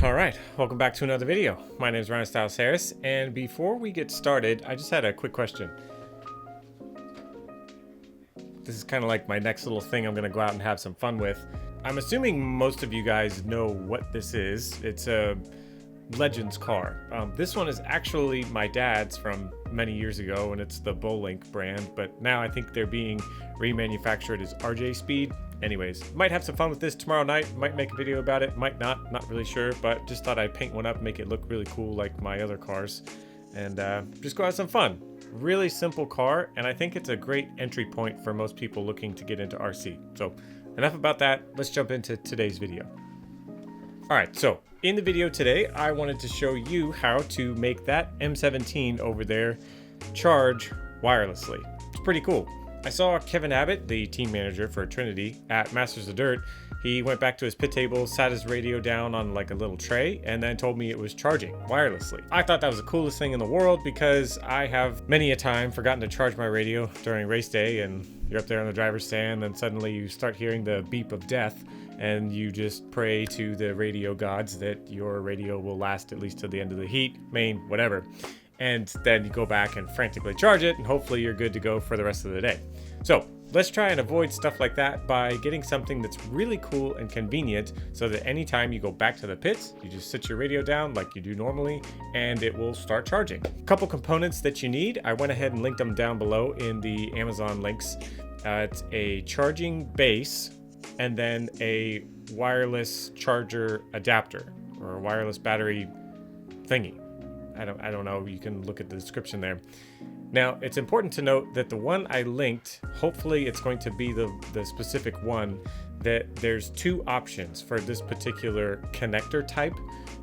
All right, welcome back to another video. My name is Ryan Styles Harris, and before we get started, I just had a quick question. This is kind of like my next little thing I'm going to go out and have some fun with. I'm assuming most of you guys know what this is. It's a Legends car. This one is actually my dad's from many years ago, and it's the Bolink brand, but now I think they're being remanufactured as RJ Speed. Anyways, might have some fun with this tomorrow night, might make a video about it, might not really sure, but just thought I'd paint one up, make it look really cool like my other cars, and just go have some fun. Really simple car, and I think it's a great entry point for most people looking to get into RC. So enough about that, let's jump into today's video. Alright, so in the video today, I wanted to show you how to make that M17 over there charge wirelessly. It's pretty cool. I saw Kevin Abbott, the team manager for Trinity at Masters of Dirt. He went back to his pit table, sat his radio down on like a little tray, and then told me it was charging wirelessly. I thought that was the coolest thing in the world because I have many a time forgotten to charge my radio during race day, and you're up there on the driver's stand, and suddenly you start hearing the beep of death, and you just pray to the radio gods that your radio will last at least to the end of the heat, main, whatever. And then you go back and frantically charge it, and hopefully you're good to go for the rest of the day. So let's try and avoid stuff like that by getting something that's really cool and convenient so that anytime you go back to the pits, you just sit your radio down like you do normally, and it will start charging. A couple components that you need, I went ahead and linked them down below in the Amazon links. It's a charging base and then a wireless charger adapter or a wireless battery thingy. I don't know, you can look at the description there. Now, it's important to note that the one I linked, hopefully it's going to be the specific one, that there's two options for this particular connector type.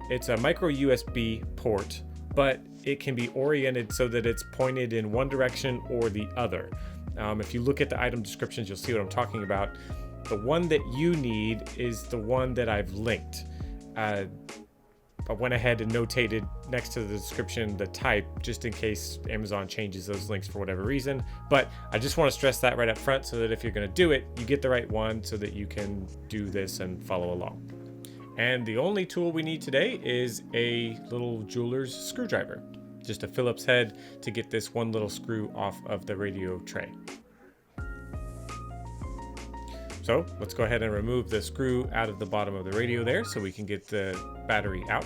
It's a micro USB port, but it can be oriented so that it's pointed in one direction or the other. If you look at the item descriptions, you'll see what I'm talking about. The one that you need is the one that I've linked. I went ahead and notated next to the description the type, just in case Amazon changes those links for whatever reason. But I just want to stress that right up front so that if you're going to do it, you get the right one so that you can do this and follow along. And the only tool we need today is a little jeweler's screwdriver, just a Phillips head to get this one little screw off of the radio tray. So let's go ahead and remove the screw out of the bottom of the radio there so we can get the battery out.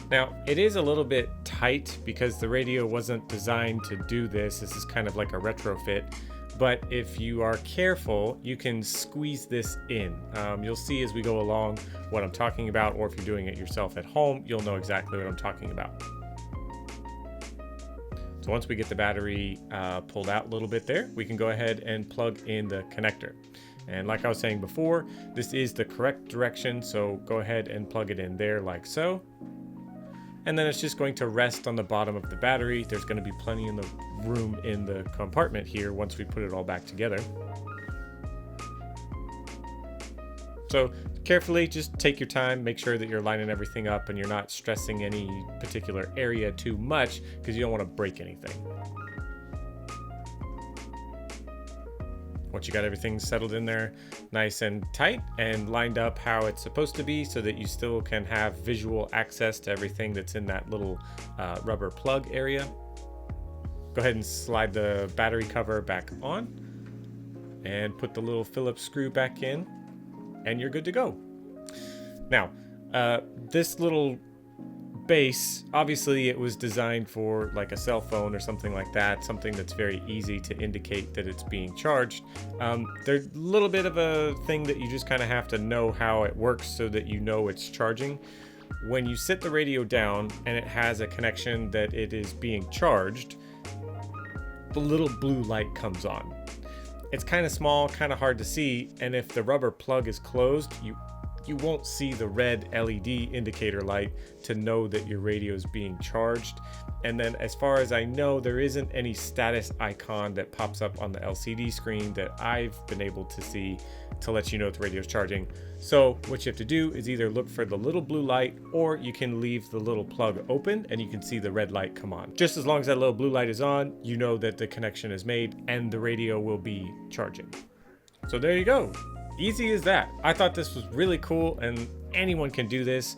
Now, it is a little bit tight because the radio wasn't designed to do this. This is kind of like a retrofit. But if you are careful, you can squeeze this in. You'll see as we go along what I'm talking about, or if you're doing it yourself at home, you'll know exactly what I'm talking about. So once we get the battery pulled out a little bit there, we can go ahead and plug in the connector. And like I was saying before, this is the correct direction, so go ahead and plug it in there like so. And then it's just going to rest on the bottom of the battery. There's going to be plenty in the room in the compartment here once we put it all back together. So carefully, just take your time, make sure that you're lining everything up and you're not stressing any particular area too much because you don't want to break anything. Once you got everything settled in there nice and tight and lined up how it's supposed to be so that you still can have visual access to everything that's in that little rubber plug area, go ahead and slide the battery cover back on and put the little Phillips screw back in, and you're good to go. Now, this little base, obviously it was designed for like a cell phone or something like that, something that's very easy to indicate that it's being charged. There's a little bit of a thing that you just kind of have to know how it works so that you know it's charging. When you sit the radio down and it has a connection that it is being charged, the little blue light comes on. It's kind of small, kind of hard to see, and if the rubber plug is closed, you won't see the red LED indicator light to know that your radio is being charged. And then as far as I know, there isn't any status icon that pops up on the LCD screen that I've been able to see to let you know if the radio is charging. So what you have to do is either look for the little blue light, or you can leave the little plug open and you can see the red light come on. Just as long as that little blue light is on, you know that the connection is made and the radio will be charging. So there you go. Easy as that. I thought this was really cool, and anyone can do this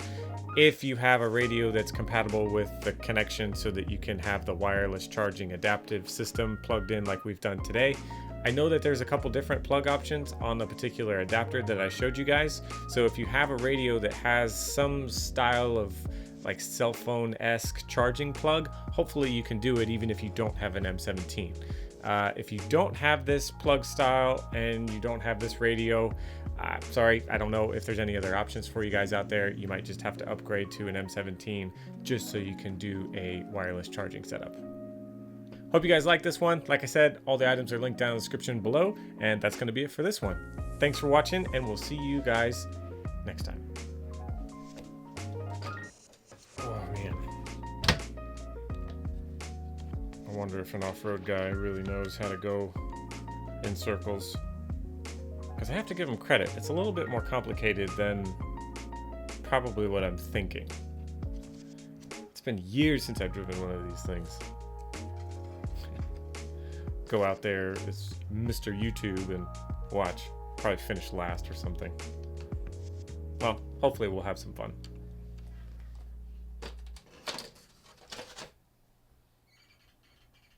if you have a radio that's compatible with the connection so that you can have the wireless charging adaptive system plugged in like we've done today. I know that there's a couple different plug options on the particular adapter that I showed you guys. So if you have a radio that has some style of like cell phone-esque charging plug, hopefully you can do it even if you don't have an M17. If you don't have this plug style and you don't have this radio, sorry, I don't know if there's any other options for you guys out there. You might just have to upgrade to an M17 just so you can do a wireless charging setup. Hope you guys like this one. Like I said, all the items are linked down in the description below, and that's going to be it for this one. Thanks for watching, and we'll see you guys next time. Oh man, I wonder if an off-road guy really knows how to go in circles, because I have to give him credit. It's a little bit more complicated than probably what I'm thinking. It's been years since I've driven one of these things. Go out there as Mr. YouTube and watch. Probably finish last or something. Well, hopefully we'll have some fun.